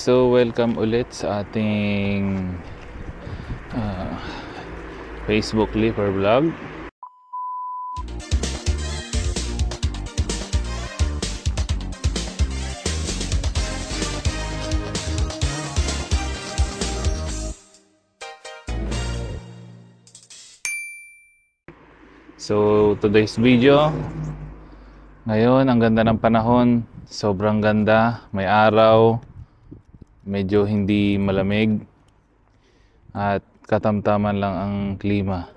So welcome ulit sa ating ah, Facebook Leaper Vlog. So today's video, ngayon ang ganda ng panahon, sobrang ganda, may araw, medyo hindi malamig at katamtaman lang ang klima.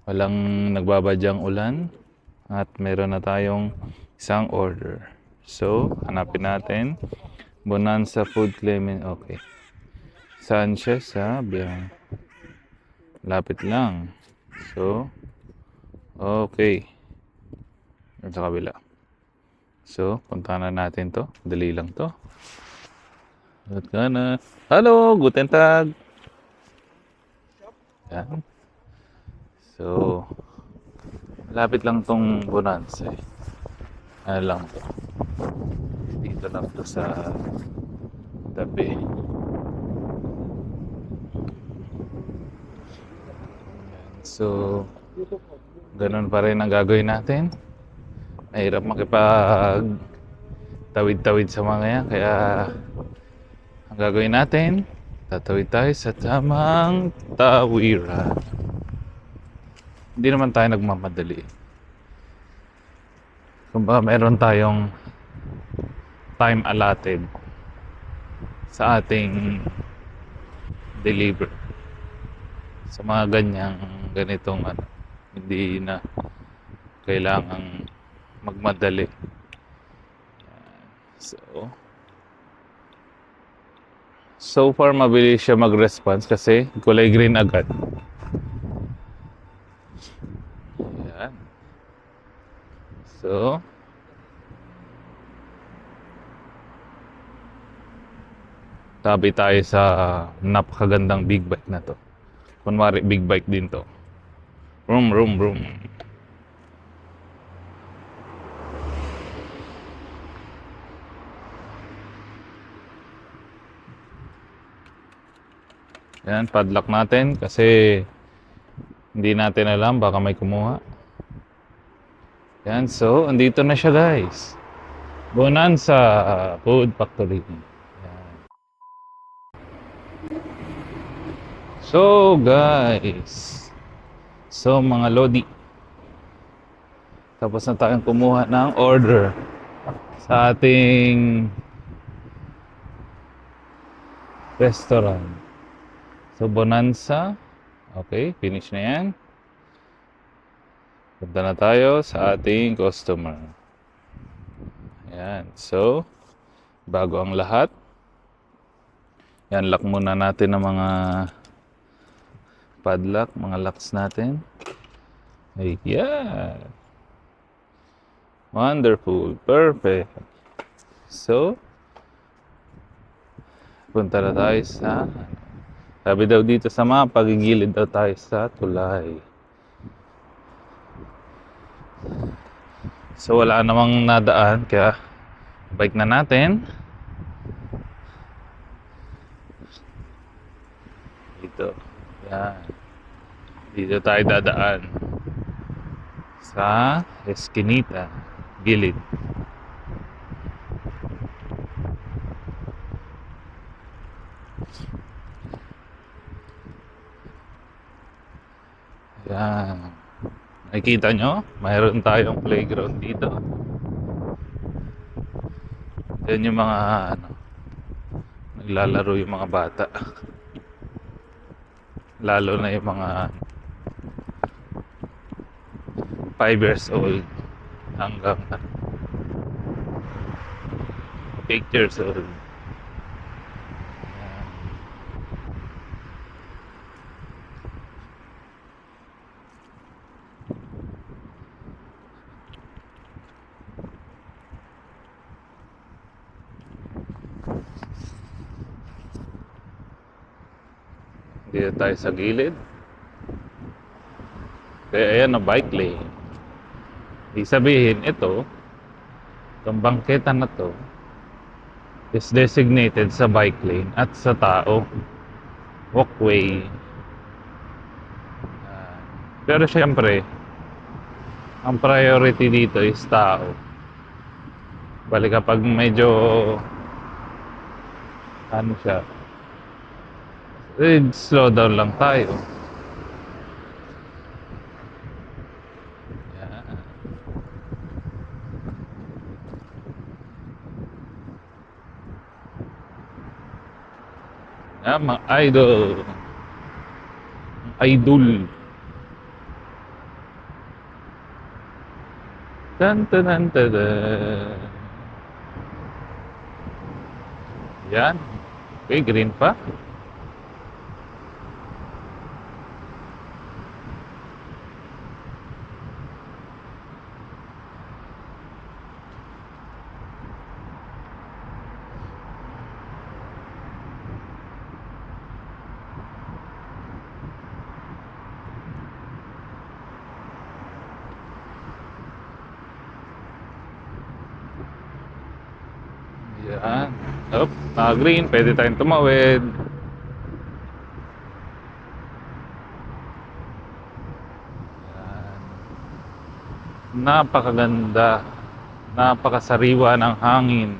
Walang nagbabadyang ulan at meron na tayong isang order. So, hanapin natin. Bonanza Food Clement. Okay. Saan siya? Lapit lang. So, okay. Sa kabila. So, punta na natin to. Dali lang to. At ka na. Hello! Guten Tag! Yan. So, lapit lang tong Bonanza eh. Ano lang to. Dito lang to sa tabi. So, ganun pa rin ang gagawin natin. Mahirap makipag tawid-tawid sa mga yan. Kaya, ang gagawin natin, tatawid tayo sa tamang tawiran. Hindi naman tayo nagmamadali. Kung ba meron tayong time allotted sa ating deliver. Sa mga ganitong hindi na kailangang magmadali. So far mabilis siya mag-response kasi kulay green agad. Yan. So tabi tayo sa napakagandang big bike na to. Kunwari big bike din to. Vroom vroom vroom. Yan, padlock natin kasi hindi natin alam, baka may kumuha. Yan, so andito na siya guys. Bonanza Food Factory. Yan. So guys, so mga lodi, tapos na tayong kumuha ng order sa ating restaurant. So Bonanza, okay, finish na yan. Punta na tayo sa ating customer. Ayan, so bago ang lahat, yan, lock muna natin ang mga padlock, mga locks natin. Ayan. Wonderful, perfect. So punta na tayo sa, sabi daw dito sa mapa, gigilid daw tayo sa tulay. So wala namang nadaan, kaya bike na natin. Dito. Yan. Dito tayo dadaan. Sa Eskinita. Gilid. Yan. Nakikita nyo? Mayroon tayong playground dito. Yan yung mga naglalaro yung mga bata. Lalo na yung mga 5 years old hanggang 8 years old. Dito tayo sa gilid. Kaya ayan na bike lane. Ibig sabihin ito, itong bangketa na to, is designated sa bike lane at sa tao, walkway. Pero syempre, ang priority dito is tao. Bali kapag medyo ano siya, slow down lang tayo. Yan. Yan, mga idol. Idol. Tan tan tan tan. Yan. Okay, green pa. Yan. Up, green, pwede tayong tumawid. Yan. Napakaganda. Napakasariwa ng hangin.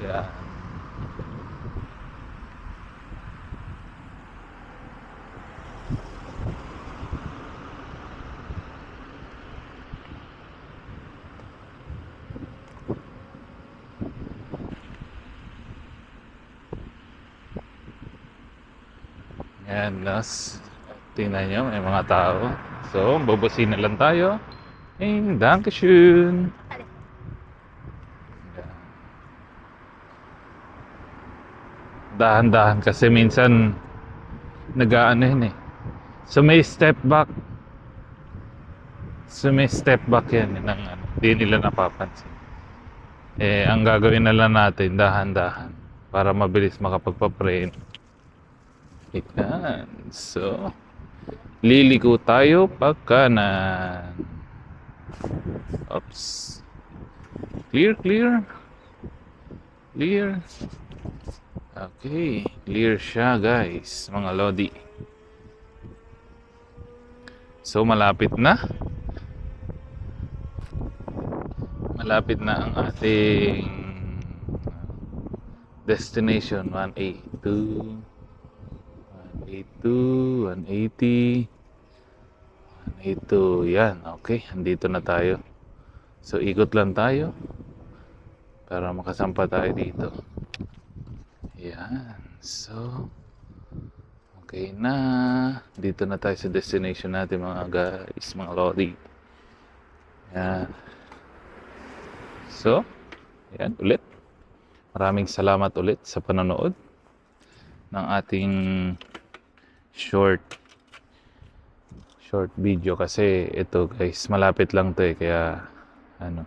Ayan. Yan, tingnan nyo, may mga tao. So, bubusin na lang tayo. Dankeschön. Yan. Dahan-dahan kasi minsan nag-aano yun eh. So, may step back. Yan ng ano, di nila napapansin. Ang gagawin na lang natin, dahan-dahan para mabilis makapagpa-preno. Ayan. So, liliko tayo pag kanan. Oops. Clear. Okay, clear siya guys, mga lodi. So, malapit na ang ating destination. 182, 180, 182. Yan, okay, andito na tayo. So, ikot lang tayo para makasampa tayo dito. Yan. So, okay na. Dito na tayo sa destination natin mga guys, mga lodi. Yan. So, yan ulit. Maraming salamat ulit sa panonood ng ating short video kasi ito guys, malapit lang to kaya ano,